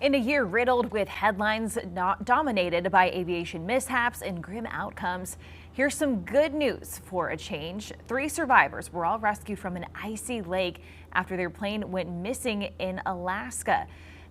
In a year riddled with headlines not dominated by aviation mishaps and grim outcomes, here's some good news for a change. 3 survivors were all rescued from an icy lake after their plane went missing in Alaska.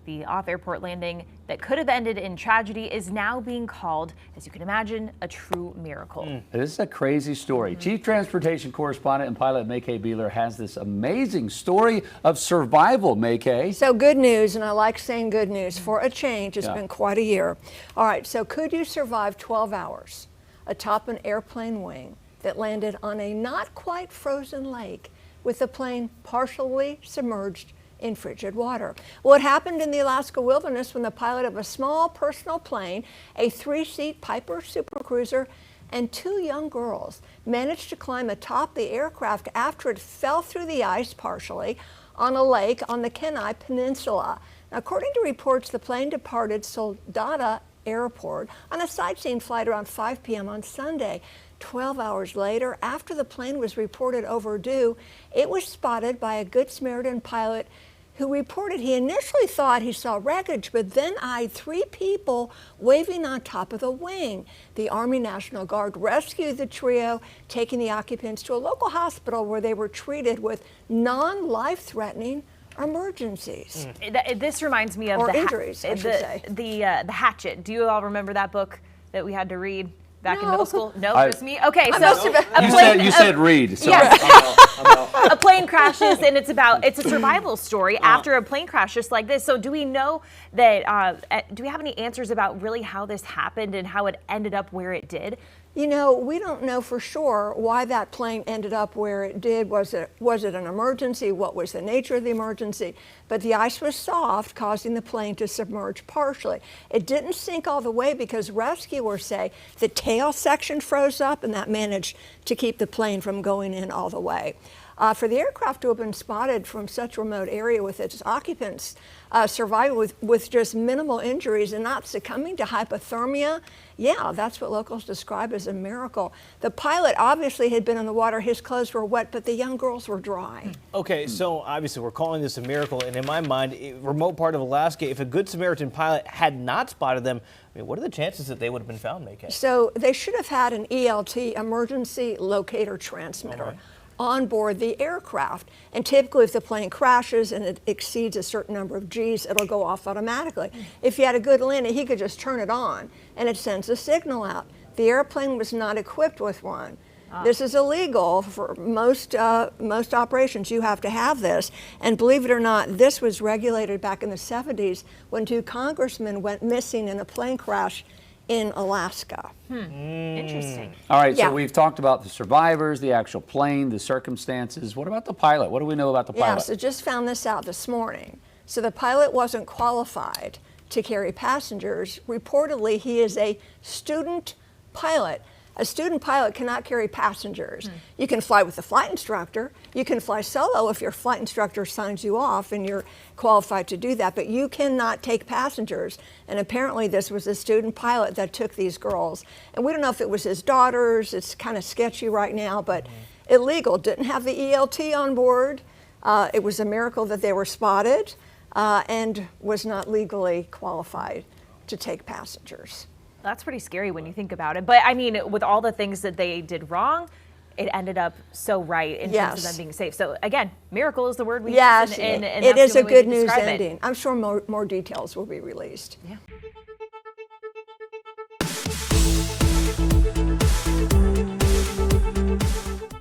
The off-airport landing that could have ended in tragedy is now being called, as you can imagine, a true miracle. This is a crazy story. Chief Transportation Correspondent and pilot May-Kay Beeler has this amazing story of survival, May-Kay. So good news, and I like saying good news for a change. It's been quite a year. All right, so could you survive 12 hours atop an airplane wing that landed on a not quite frozen lake with the plane partially submerged in frigid water? Well, it happened in the Alaska wilderness when the pilot of a small personal plane, a 3-seat Piper Super Cruiser, and 2 young girls managed to climb atop the aircraft after it fell through the ice partially on a lake on the Kenai Peninsula. Now, according to reports, the plane departed Soldada Airport on a sightseeing flight around 5 p.m. on Sunday. 12 hours later, after the plane was reported overdue, it was spotted by a Good Samaritan pilot who reported he initially thought he saw wreckage, but then eyed 3 people waving on top of the wing. The Army National Guard rescued the trio, taking the occupants to a local hospital where they were treated with non-life-threatening emergencies. This reminds me of or injuries, I should say. The Hatchet. Do you all remember that book that we had to read back in middle school? No, just me. Okay, so you said read. So. Yes. A plane crashes, and it's a survival story after a plane crash just like this. So do we know that? Do we have any answers about really how this happened and how it ended up where it did? You know, we don't know for sure why that plane ended up where it did. Was it an emergency? What was the nature of the emergency? But the ice was soft, causing the plane to submerge partially. It didn't sink all the way because rescuers say the tail section froze up, and that managed to keep the plane from going in all the way. For the aircraft to have been spotted from such a remote area with its occupants surviving with just minimal injuries and not succumbing to hypothermia, yeah, that's what locals describe as a miracle. The pilot obviously had been in the water, his clothes were wet, but the young girls were dry. Okay, so obviously we're calling this a miracle, and in my mind, a remote part of Alaska, if a Good Samaritan pilot had not spotted them, I mean, what are the chances that they would have been found, May-Kay? So they should have had an ELT, emergency locator transmitter, on board the aircraft. And typically if the plane crashes and it exceeds a certain number of G's, it'll go off automatically. If you had a good landing, he could just turn it on and it sends a signal out. The airplane was not equipped with one. This is illegal for most operations. You have to have this. And believe it or not, this was regulated back in the 70s when 2 congressmen went missing in a plane crash in Alaska. Interesting. All right, so we've talked about the survivors, the actual plane, the circumstances. What about the pilot? What do we know about the pilot? Yeah, so just found this out this morning. So the pilot wasn't qualified to carry passengers. Reportedly, he is a student pilot. A student pilot cannot carry passengers. You can fly with a flight instructor. You can fly solo if your flight instructor signs you off and you're qualified to do that, but you cannot take passengers. And apparently this was a student pilot that took these girls. And we don't know if it was his daughters. It's kind of sketchy right now, but illegal. Didn't have the ELT on board. It was a miracle that they were spotted and was not legally qualified to take passengers. That's pretty scary when you think about it. But I mean, with all the things that they did wrong, it ended up so right in terms of them being safe. So again, miracle is the word we use. Yes, it is a good news ending. I'm sure more details will be released. Yeah.